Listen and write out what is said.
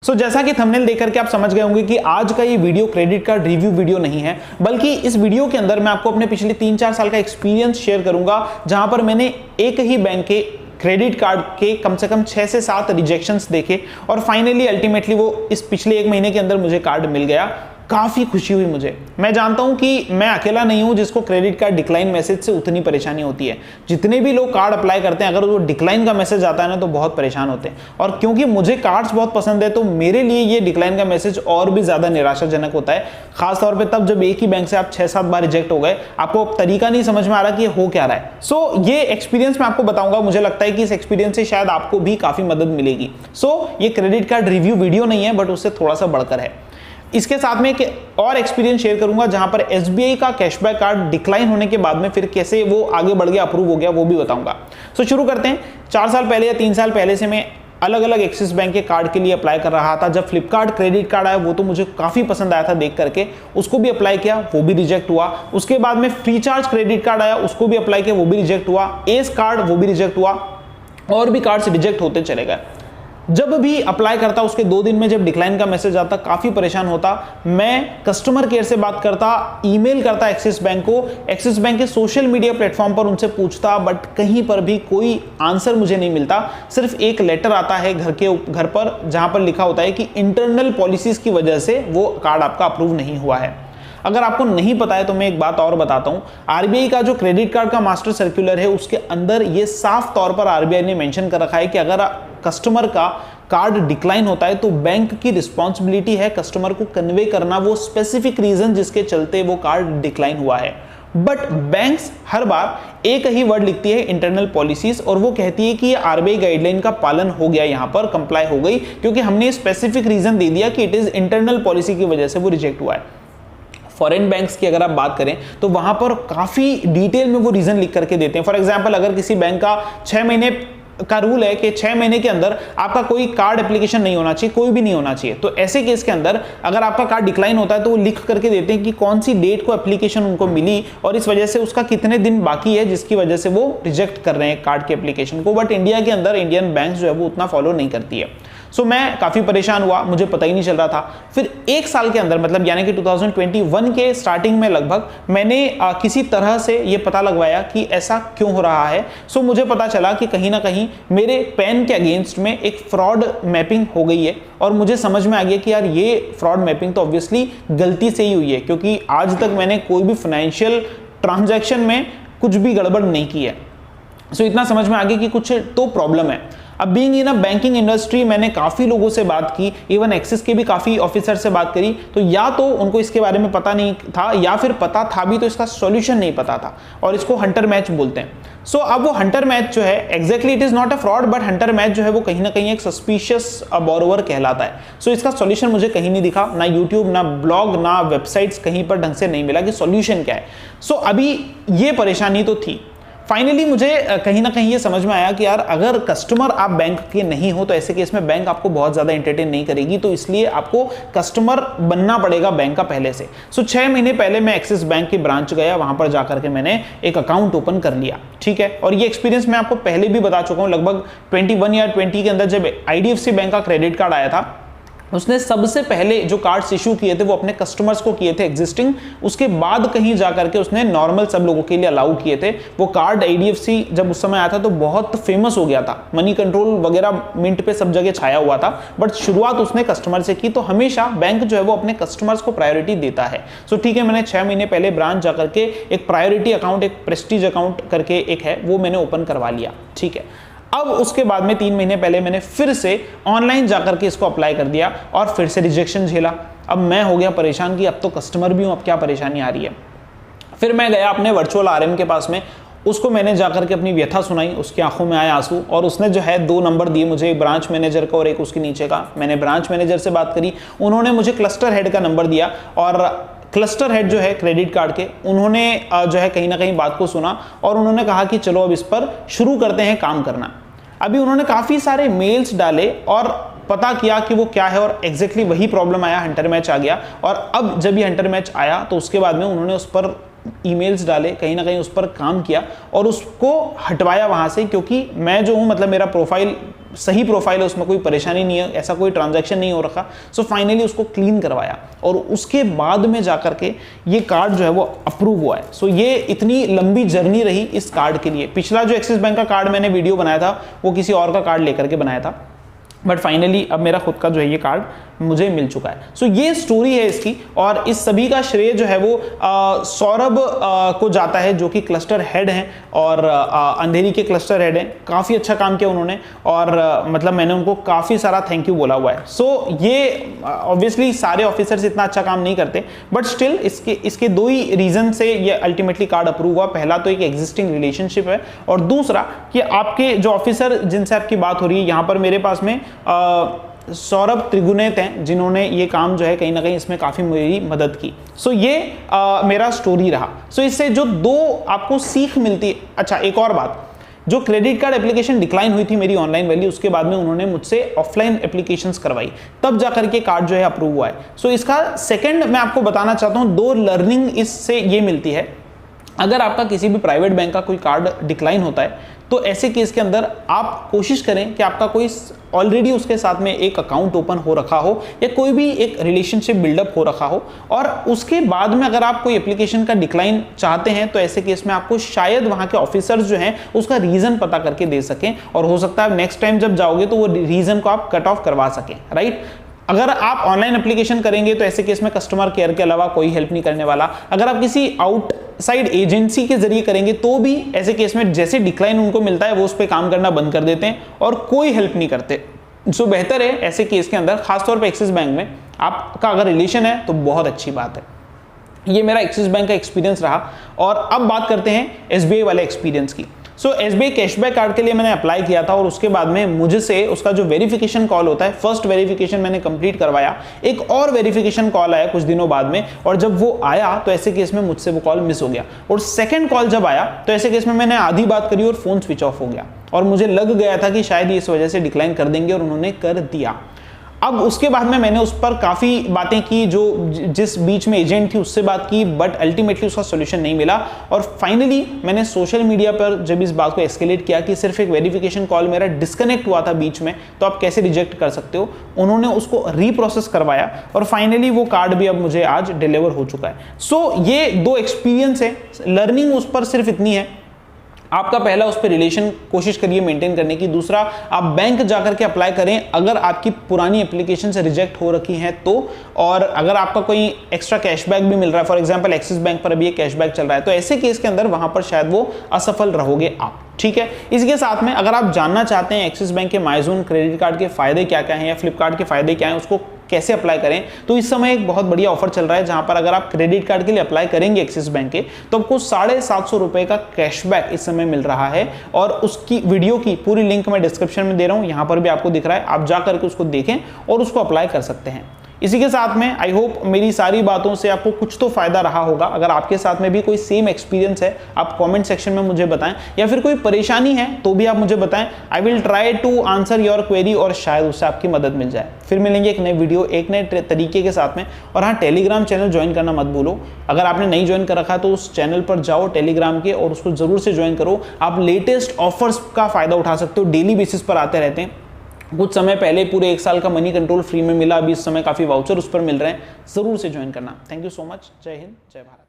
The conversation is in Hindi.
जैसा कि थंबनेल देख करके आप समझ गए होंगे कि आज का ये video credit card review video नहीं है, बल्कि इस वीडियो के अंदर मैं आपको अपने पिछले 3-4 साल का एक्सपीरियंस शेयर करूंगा, जहां पर मैंने एक ही बैंक के क्रेडिट कार्ड के कम से कम 6 से 7 रिजेक्शंस देखे और फाइनली अल्टीमेटली वो इस पिछले 1 महीने के अंदर मुझे कार्ड मिल गया। काफी खुशी हुई मुझे। मैं जानता हूं कि मैं अकेला नहीं हूं जिसको क्रेडिट कार्ड डिक्लाइन मैसेज से उतनी परेशानी होती है। जितने भी लोग कार्ड अप्लाई करते हैं, अगर वो डिक्लाइन का मैसेज आता है ना तो बहुत परेशान होते हैं। और क्योंकि मुझे कार्ड्स बहुत पसंद है तो मेरे लिए ये डिक्लाइन का मैसेज और भी ज्यादा निराशाजनक होता है, खासतौर पर तब जब एक ही बैंक से आप 6-7 बार रिजेक्ट हो गए, आपको तरीका नहीं समझ में आ रहा कि ये हो क्या रहा है। ये एक्सपीरियंस मैं आपको बताऊंगा। मुझे लगता है कि इस एक्सपीरियंस से शायद आपको भी काफी मदद मिलेगी। ये क्रेडिट कार्ड रिव्यू वीडियो नहीं है, बट उससे थोड़ा सा बढ़कर है। इसके साथ में एक और एक्सपीरियंस शेयर करूंगा जहां पर एसबीआई का कैशबैक कार्ड डिक्लाइन होने के बाद में फिर कैसे वो आगे बढ़ गया, अप्रूव हो गया, वो भी बताऊंगा। शुरू करते हैं। 4 साल पहले या 3 साल पहले से मैं अलग अलग एक्सिस बैंक के कार्ड के लिए अप्लाई कर रहा था। जब फ्लिपकार्ट क्रेडिट कार्ड आया वो तो मुझे काफी पसंद आया था देख करके, उसको भी अप्लाई किया, वो भी रिजेक्ट हुआ। उसके बाद में फ्रीचार्ज क्रेडिट कार्ड आया, उसको भी अप्लाई किया, वो भी रिजेक्ट हुआ। एस कार्ड, वो भी रिजेक्ट हुआ, और भी कार्ड्स रिजेक्ट होते चले गए। जब भी अप्लाई करता उसके 2 दिन में जब डिक्लाइन का मैसेज आता काफी परेशान होता। मैं कस्टमर केयर से बात करता, ईमेल करता एक्सिस बैंक को, एक्सिस बैंक के सोशल मीडिया प्लेटफॉर्म पर उनसे पूछता, बट कहीं पर भी कोई आंसर मुझे नहीं मिलता। सिर्फ एक लेटर आता है घर पर, जहां पर लिखा होता है कि इंटरनल पॉलिसीज की वजह से वो कार्ड आपका अप्रूव नहीं हुआ है। अगर आपको नहीं पता है तो मैं एक बात और बताता हूं। आरबीआई का जो क्रेडिट कार्ड का मास्टर सर्कुलर है उसके अंदर ये साफ तौर पर आरबीआई ने मेंशन कर रखा है कि अगर कस्टमर का कार्ड डिक्लाइन होता है तो बैंक की रिस्पॉन्सिबिलिटी है कस्टमर को कन्वे करना वो स्पेसिफिक रीजन जिसके चलते वो कार्ड डिक्लाइन हुआ है। बट बैंक्स हर बार एक ही वर्ड लिखती है, इंटरनल पॉलिसीज, और वो कहती है कि आरबीआई गाइडलाइन का पालन हो गया, यहां पर कंप्लाई हो गई, क्योंकि हमने स्पेसिफिक रीजन दे दिया कि इट इज इंटरनल पॉलिसी की वजह से वो रिजेक्ट हुआ है। फॉरेन बैंक्स की अगर आप बात करें तो वहां पर काफी डिटेल में वो रीजन लिख करके देते हैं। फॉर एग्जांपल, अगर किसी बैंक का 6 महीने का रूल है कि 6 महीने के अंदर आपका कोई कार्ड एप्लीकेशन नहीं होना चाहिए, कोई भी नहीं होना चाहिए, तो ऐसे केस के अंदर अगर आपका कार्ड डिक्लाइन होता है तो वो लिख करके देते हैं कि कौन सी डेट को एप्लीकेशन उनको मिली और इस वजह से उसका कितने दिन बाकी है जिसकी वजह से वो रिजेक्ट कर रहे हैं कार्ड के एप्लीकेशन को। बट इंडिया के अंदर इंडियन बैंक जो है वो उतना फॉलो नहीं करती है। मैं काफी परेशान हुआ, मुझे पता ही नहीं चल रहा था। फिर 1 साल के अंदर, मतलब यानी कि 2021 के स्टार्टिंग में लगभग, मैंने किसी तरह से ये पता लगवाया कि ऐसा क्यों हो रहा है। मुझे पता चला कि कहीं ना कहीं मेरे पैन के अगेंस्ट में एक फ्रॉड मैपिंग हो गई है, और मुझे समझ में आ गया कि यार ये फ्रॉड मैपिंग तो ऑब्वियसली गलती से ही हुई है, क्योंकि आज तक मैंने कोई भी फाइनेंशियल ट्रांजैक्शन में कुछ भी गड़बड़ नहीं की है। इतना समझ में आ गया कि कुछ तो प्रॉब्लम है। अब being in a banking industry, मैंने काफी लोगों से बात की, इवन एक्सिस के भी काफी ऑफिसर से बात करी, तो या तो उनको इसके बारे में पता नहीं था, या फिर पता था भी तो इसका सॉल्यूशन नहीं पता था, और इसको हंटर मैच बोलते हैं। अब वो हंटर मैच जो है, exactly it is not a fraud, but Hunter match जो है वो कहीं ना कहीं एक सस्पिशियस बोरोवर कहलाता है। इसका सॉल्यूशन मुझे कहीं नहीं दिखा, ना यूट्यूब, ना ब्लॉग, ना वेबसाइट्स, कहीं पर ढंग से नहीं मिला कि सॉल्यूशन क्या है। अभी ये परेशानी तो थी। फाइनली मुझे कहीं ना कहीं ये समझ में आया कि यार अगर कस्टमर आप बैंक के नहीं हो तो ऐसे केस में बैंक आपको बहुत ज्यादा एंटरटेन नहीं करेगी, तो इसलिए आपको कस्टमर बनना पड़ेगा बैंक का पहले से। 6 महीने पहले मैं एक्सिस बैंक की ब्रांच गया, वहां पर जाकर के मैंने एक अकाउंट ओपन कर लिया, ठीक है। और ये एक्सपीरियंस मैं आपको पहले भी बता चुका हूं, लगभग 21 या 20 के अंदर जब आईडीएफसी बैंक का क्रेडिट कार्ड आया था, उसने सबसे पहले जो कार्ड्स इशू किए थे वो अपने कस्टमर्स को किए थे एग्जिस्टिंग, उसके बाद कहीं जाकर के उसने नॉर्मल सब लोगों के लिए अलाउ किए थे। वो कार्ड आईडीएफसी जब उस समय आया था तो बहुत फेमस हो गया था, मनी कंट्रोल वगैरह मिंट पे सब जगह छाया हुआ था, बट शुरुआत उसने कस्टमर से की। तो हमेशा बैंक जो है वो अपने कस्टमर्स को प्रायोरिटी देता है। ठीक है, मैंने 6 महीने पहले ब्रांच जाकर के एक प्रायोरिटी अकाउंट, एक प्रेस्टीज अकाउंट करके एक है, वो मैंने ओपन करवा लिया, ठीक है। अब उसके बाद में 3 महीने पहले मैंने फिर से ऑनलाइन जाकर के इसको अप्लाई कर दिया और फिर से रिजेक्शन झेला। अब मैं हो गया परेशान कि अब तो कस्टमर भी हूं, अब क्या परेशानी आ रही है। फिर मैं गया अपने वर्चुअल आरएम के पास में, उसको मैंने जाकर के अपनी व्यथा सुनाई, उसकी आंखों में आए आंसू, और उसने जो है 2 नंबर दिए मुझे, एक ब्रांच मैनेजर का और एक उसके नीचे का। मैंने ब्रांच मैनेजर से बात करी, उन्होंने मुझे क्लस्टर हेड का नंबर दिया, और क्लस्टर हेड जो है क्रेडिट कार्ड के, उन्होंने जो है कहीं ना कहीं बात को सुना और उन्होंने कहा कि चलो अब इस पर शुरू करते हैं काम करना। अभी उन्होंने काफी सारे मेल्स डाले और पता किया कि वो क्या है, और एग्जैक्टली वही प्रॉब्लम आया, हंटर मैच आ गया। और अब जब ये हंटर मैच आया तो उसके बाद में उन्होंने उस पर ईमेल्स डाले, कहीं ना कहीं उस पर काम किया और उसको हटवाया वहां से, क्योंकि मैं जो हूं, मतलब मेरा प्रोफाइल सही प्रोफाइल है, उसमें कोई परेशानी नहीं है, ऐसा कोई ट्रांजैक्शन नहीं हो रखा। सो फाइनली उसको क्लीन करवाया और उसके बाद में जाकर के ये कार्ड जो है वो अप्रूव हुआ है। सो ये इतनी लंबी जर्नी रही इस कार्ड के लिए। पिछला जो एक्सिस बैंक का कार्ड मैंने वीडियो बनाया था वो किसी और का कार्ड लेकर के बनाया था, बट फाइनली अब मेरा खुद का जो है ये कार्ड मुझे मिल चुका है। सो ये स्टोरी है इसकी, और इस सभी का श्रेय जो है वो सौरभ को जाता है, जो कि क्लस्टर हेड हैं और अंधेरी के क्लस्टर हेड हैं। काफ़ी अच्छा काम किया उन्होंने, और मतलब मैंने उनको काफ़ी सारा थैंक यू बोला हुआ है। सो ये ऑब्वियसली सारे ऑफिसर्स इतना अच्छा काम नहीं करते, बट स्टिल इसके दो ही रीजन से ये अल्टीमेटली कार्ड अप्रूव हुआ। पहला तो एक एग्जिस्टिंग रिलेशनशिप है, और दूसरा कि आपके जो ऑफिसर जिनसे आपकी बात हो रही है, यहाँ पर मेरे पास में सौरभ त्रिगुणेत हैं, जिन्होंने ये काम जो है कहीं ना कहीं इसमें काफ़ी मेरी मदद की। सो ये मेरा स्टोरी रहा। सो इससे जो दो आपको सीख मिलती है। अच्छा, एक और बात, जो क्रेडिट कार्ड एप्लीकेशन डिक्लाइन हुई थी मेरी ऑनलाइन वैल्यू, उसके बाद में उन्होंने मुझसे ऑफलाइन एप्लीकेशंस करवाई, तब जाकर के कार्ड जो है अप्रूव हुआ है। सो इसका सेकंड मैं आपको बताना चाहता हूँ, दो लर्निंग इससे ये मिलती है। अगर आपका किसी भी प्राइवेट बैंक का कोई कार्ड डिक्लाइन होता है, तो ऐसे केस के अंदर आप कोशिश करें कि आपका कोई ऑलरेडी उसके साथ में एक अकाउंट ओपन हो रखा हो, या कोई भी एक रिलेशनशिप बिल्डअप हो रखा हो, और उसके बाद में अगर आप कोई एप्लीकेशन का डिक्लाइन चाहते हैं, तो ऐसे केस में आपको शायद वहां के ऑफिसर्स जो हैं उसका रीजन पता करके दे सकें, और हो सकता है नेक्स्ट टाइम जब जाओगे तो वो रीजन को आप कट ऑफ करवा सकें, राइट। अगर आप ऑनलाइन एप्लीकेशन करेंगे तो ऐसे केस में कस्टमर केयर के अलावा कोई हेल्प नहीं करने वाला। अगर आप किसी आउटसाइड एजेंसी के जरिए करेंगे तो भी ऐसे केस में जैसे डिक्लाइन उनको मिलता है वो उस पर काम करना बंद कर देते हैं और कोई हेल्प नहीं करते। सो बेहतर है ऐसे केस के अंदर, खासतौर पर एक्सिस बैंक में आपका अगर रिलेशन है तो बहुत अच्छी बात है। ये मेरा एक्सिस बैंक का एक्सपीरियंस रहा। और अब बात करते हैं एसबीआई वाले एक्सपीरियंस की। सो एसबीआई कैशबैक कार्ड के लिए मैंने अप्लाई किया था, और उसके बाद में मुझसे उसका जो वेरिफिकेशन कॉल होता है, फर्स्ट वेरिफिकेशन मैंने कंप्लीट करवाया, एक और वेरिफिकेशन कॉल आया कुछ दिनों बाद में, और जब वो आया तो ऐसे केस में मुझसे वो कॉल मिस हो गया। और सेकंड कॉल जब आया तो ऐसे केस में मैंने आधी बात करी और फोन स्विच ऑफ हो गया, और मुझे लग गया था कि शायद इस वजह से डिक्लाइन कर देंगे, और उन्होंने कर दिया। अब उसके बाद में मैंने उस पर काफ़ी बातें की, जो जिस बीच में एजेंट थी उससे बात की, बट अल्टीमेटली उसका सॉल्यूशन नहीं मिला। और फाइनली मैंने सोशल मीडिया पर जब इस बात को एस्केलेट किया कि सिर्फ एक वेरिफिकेशन कॉल मेरा डिस्कनेक्ट हुआ था बीच में, तो आप कैसे रिजेक्ट कर सकते हो, उन्होंने उसको रीप्रोसेस करवाया, और फाइनली वो कार्ड भी अब मुझे आज डिलीवर हो चुका है। सो ये दो एक्सपीरियंस है। लर्निंग उस पर सिर्फ इतनी है, आपका पहला उस पर रिलेशन कोशिश करिए मेंटेन करने की। दूसरा, आप बैंक जाकर के अप्लाई करें अगर आपकी पुरानी एप्लीकेशन से रिजेक्ट हो रखी हैं तो, और अगर आपका कोई एक्स्ट्रा कैशबैक भी मिल रहा है, फॉर एग्जांपल एक्सिस बैंक पर अभी एक कैशबैक चल रहा है, तो ऐसे केस के अंदर वहां पर शायद वो असफल रहोगे आप, ठीक है। इसके साथ में अगर आप जानना चाहते हैं एक्सिस बैंक के माइजोन क्रेडिट कार्ड के फायदे क्या क्या हैं, या फ्लिपकार्ट के फायदे क्या हैं, उसको कैसे अप्लाई करें, तो इस समय एक बहुत बढ़िया ऑफर चल रहा है, जहां पर अगर आप क्रेडिट कार्ड के लिए अप्लाई करेंगे एक्सिस बैंक के, तो आपको 750 रुपए का कैशबैक इस समय मिल रहा है। और उसकी वीडियो की पूरी लिंक मैं डिस्क्रिप्शन में दे रहा हूं, यहां पर भी आपको दिख रहा है, आप जा करके उसको देखें और उसको अप्लाई कर सकते हैं। इसी के साथ में आई होप मेरी सारी बातों से आपको कुछ तो फायदा रहा होगा। अगर आपके साथ में भी कोई सेम एक्सपीरियंस है, आप कमेंट सेक्शन में मुझे बताएं, या फिर कोई परेशानी है तो भी आप मुझे बताएं। I will try to answer your query, और शायद उससे आपकी मदद मिल जाए। फिर मिलेंगे एक नई वीडियो, एक नए तरीके के साथ में। और हाँ, टेलीग्राम चैनल ज्वाइन करना मत भूलो। अगर आपने नहीं ज्वाइन कर रखा है तो उस चैनल पर जाओ टेलीग्राम के, और उसको जरूर से ज्वाइन करो। आप लेटेस्ट ऑफर्स का फायदा उठा सकते हो, डेली बेसिस पर आते रहते हैं। कुछ समय पहले पूरे 1 साल का मनी कंट्रोल फ्री में मिला, अभी इस समय काफी वाउचर उस पर मिल रहे हैं। जरूर से ज्वाइन करना। Thank you so much. जय हिंद, जय भारत।